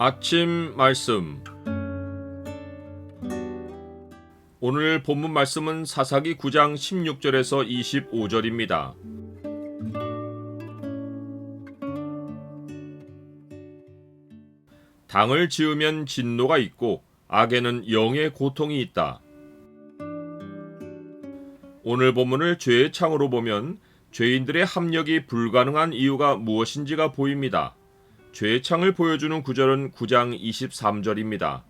아침 말씀. 오늘 본문 말씀은 사사기 9장 16절에서 25절입니다. 당을 지으면 진노가 있고 악에는 영의 고통이 있다. 오늘 본문을 죄의 창으로 보면 죄인들의 합력이 불가능한 이유가 무엇인지가 보입니다. 죄의 창을 보여주는 구절은 9장 23절입니다.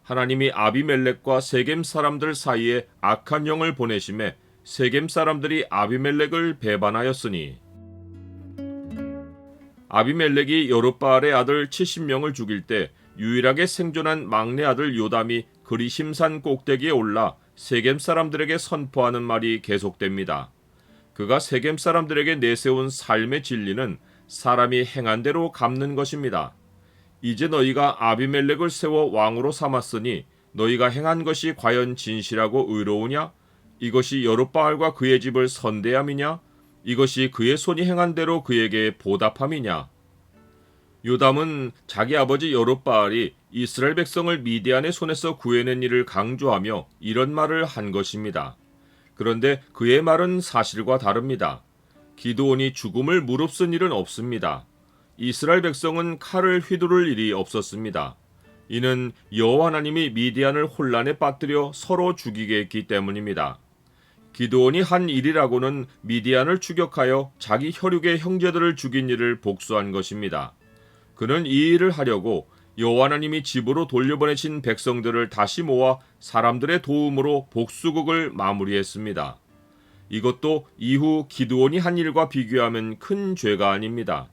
하나님이 아비멜렉과 세겜 사람들 사이에 악한 영을 보내심에 세겜 사람들이 아비멜렉을 배반하였으니, 아비멜렉이 여룹바알의 아들 70명을 죽일 때 유일하게 생존한 막내 아들 요담이 그리심산 꼭대기에 올라 세겜 사람들에게 선포하는 말이 계속됩니다. 그가 세겜 사람들에게 내세운 삶의 진리는 사람이 행한 대로 갚는 것입니다. 이제 너희가 아비멜렉을 세워 왕으로 삼았으니 너희가 행한 것이 과연 진실하고 의로우냐? 이것이 여룹바알과 그의 집을 선대함이냐? 이것이 그의 손이 행한 대로 그에게 보답함이냐? 요담은 자기 아버지 여룹바알이 이스라엘 백성을 미디안의 손에서 구해낸 일을 강조하며 이런 말을 한 것입니다. 그런데 그의 말은 사실과 다릅니다. 기드온이 죽음을 무릅쓴 일은 없습니다. 이스라엘 백성은 칼을 휘두를 일이 없었습니다. 이는 여호와 하나님이 미디안을 혼란에 빠뜨려 서로 죽이게 했기 때문입니다. 기드온이 한 일이라고는 미디안을 추격하여 자기 혈육의 형제들을 죽인 일을 복수한 것입니다. 그는 이 일을 하려고 여호와 하나님이 집으로 돌려보내신 백성들을 다시 모아 사람들의 도움으로 복수극을 마무리했습니다. 이것도 이후 기드온이 한 일과 비교하면 큰 죄가 아닙니다.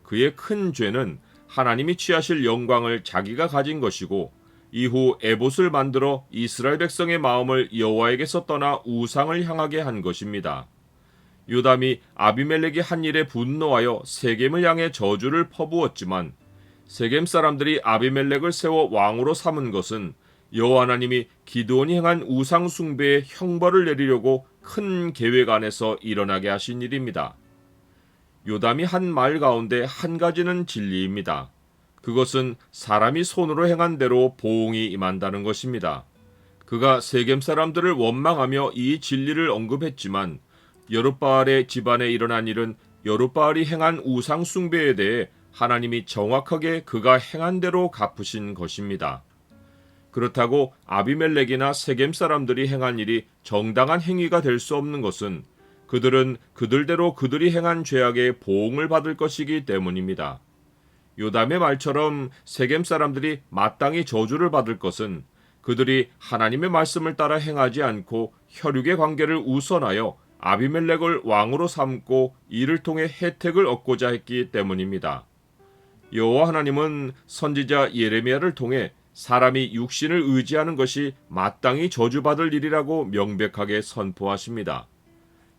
그의 큰 죄는 하나님이 취하실 영광을 자기가 가진 것이고, 이후 에봇을 만들어 이스라엘 백성의 마음을 여호와에게서 떠나 우상을 향하게 한 것입니다. 요담이 아비멜렉이 한 일에 분노하여 세겜을 향해 저주를 퍼부었지만, 세겜 사람들이 아비멜렉을 세워 왕으로 삼은 것은 여호와 하나님이 기드온이 행한 우상 숭배에 형벌을 내리려고 큰 계획 안에서 일어나게 하신 일입니다. 요담이 한 말 가운데 한 가지는 진리입니다. 그것은 사람이 손으로 행한 대로 보응이 임한다는 것입니다. 그가 세겜 사람들을 원망하며 이 진리를 언급했지만, 여룹바알의 집안에 일어난 일은 여룹바알이 행한 우상 숭배에 대해 하나님이 정확하게 그가 행한 대로 갚으신 것입니다. 그렇다고 아비멜렉이나 세겜 사람들이 행한 일이 정당한 행위가 될 수 없는 것은 그들은 그들대로 그들이 행한 죄악의 보응을 받을 것이기 때문입니다. 요담의 말처럼 세겜 사람들이 마땅히 저주를 받을 것은 그들이 하나님의 말씀을 따라 행하지 않고 혈육의 관계를 우선하여 아비멜렉을 왕으로 삼고 이를 통해 혜택을 얻고자 했기 때문입니다. 여호와 하나님은 선지자 예레미야를 통해 사람이 육신을 의지하는 것이 마땅히 저주받을 일이라고 명백하게 선포하십니다.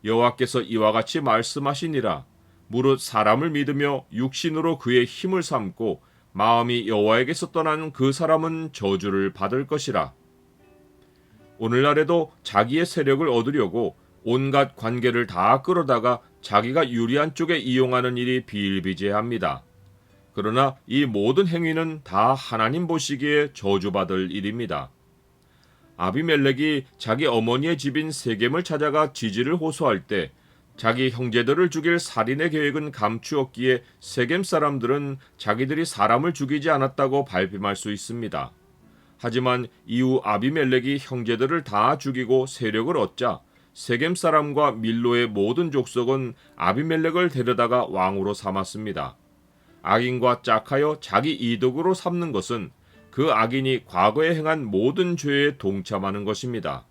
여호와께서 이와 같이 말씀하시니라. 무릇 사람을 믿으며 육신으로 그의 힘을 삼고 마음이 여호와에게서 떠나는 그 사람은 저주를 받을 것이라. 오늘날에도 자기의 세력을 얻으려고 온갖 관계를 다 끌어다가 자기가 유리한 쪽에 이용하는 일이 비일비재합니다. 그러나 이 모든 행위는 다 하나님 보시기에 저주받을 일입니다. 아비멜렉이 자기 어머니의 집인 세겜을 찾아가 지지를 호소할 때 자기 형제들을 죽일 살인의 계획은 감추었기에 세겜 사람들은 자기들이 사람을 죽이지 않았다고 발뺌할 수 있습니다. 하지만 이후 아비멜렉이 형제들을 다 죽이고 세력을 얻자 세겜 사람과 밀로의 모든 족속은 아비멜렉을 데려다가 왕으로 삼았습니다. 악인과 짝하여 자기 이득으로 삼는 것은 그 악인이 과거에 행한 모든 죄에 동참하는 것입니다.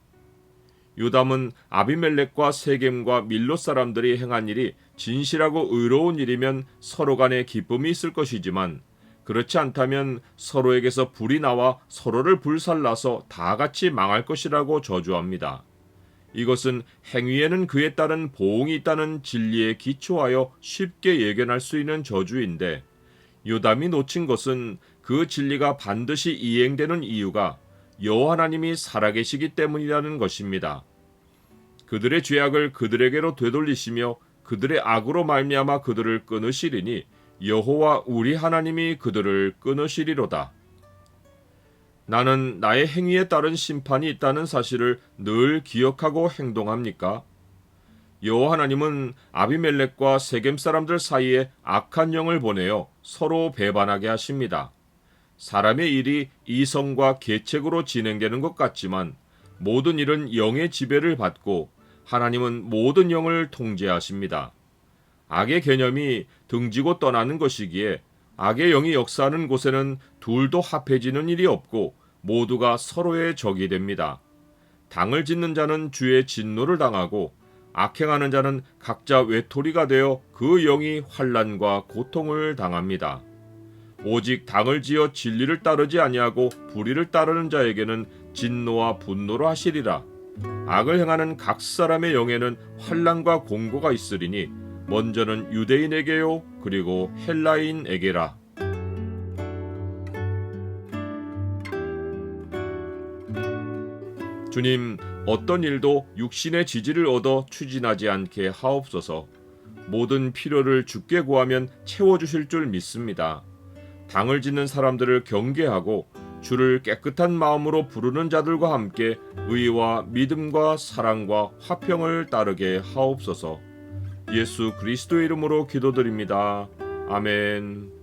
요담은 아비멜렉과 세겜과 밀로 사람들이 행한 일이 진실하고 의로운 일이면 서로 간에 기쁨이 있을 것이지만, 그렇지 않다면 서로에게서 불이 나와 서로를 불살라서 다 같이 망할 것이라고 저주합니다. 이것은 행위에는 그에 따른 보응이 있다는 진리에 기초하여 쉽게 예견할 수 있는 저주인데, 요담이 놓친 것은 그 진리가 반드시 이행되는 이유가 여호와 하나님이 살아계시기 때문이라는 것입니다. 그들의 죄악을 그들에게로 되돌리시며 그들의 악으로 말미암아 그들을 끊으시리니 여호와 우리 하나님이 그들을 끊으시리로다. 나는 나의 행위에 따른 심판이 있다는 사실을 늘 기억하고 행동합니까? 여호와 하나님은 아비멜렉과 세겜 사람들 사이에 악한 영을 보내어 서로 배반하게 하십니다. 사람의 일이 이성과 계책으로 진행되는 것 같지만 모든 일은 영의 지배를 받고 하나님은 모든 영을 통제하십니다. 악의 개념이 등지고 떠나는 것이기에 악의 영이 역사하는 곳에는 둘도 합해지는 일이 없고 모두가 서로의 적이 됩니다. 당을 짓는 자는 주의 진노를 당하고 악행하는 자는 각자 외톨이가 되어 그 영이 환난과 고통을 당합니다. 오직 당을 지어 진리를 따르지 아니하고 불의를 따르는 자에게는 진노와 분노로 하시리라. 악을 행하는 각 사람의 영에는 환난과 공고가 있으리니 먼저는 유대인에게요 그리고 헬라인에게라. 주님, 어떤 일도 육신의 지지를 얻어 추진하지 않게 하옵소서. 모든 필요를 주께 구하면 채워주실 줄 믿습니다. 당을 짓는 사람들을 경계하고 주를 깨끗한 마음으로 부르는 자들과 함께 의와 믿음과 사랑과 화평을 따르게 하옵소서. 예수 그리스도의 이름으로 기도드립니다. 아멘.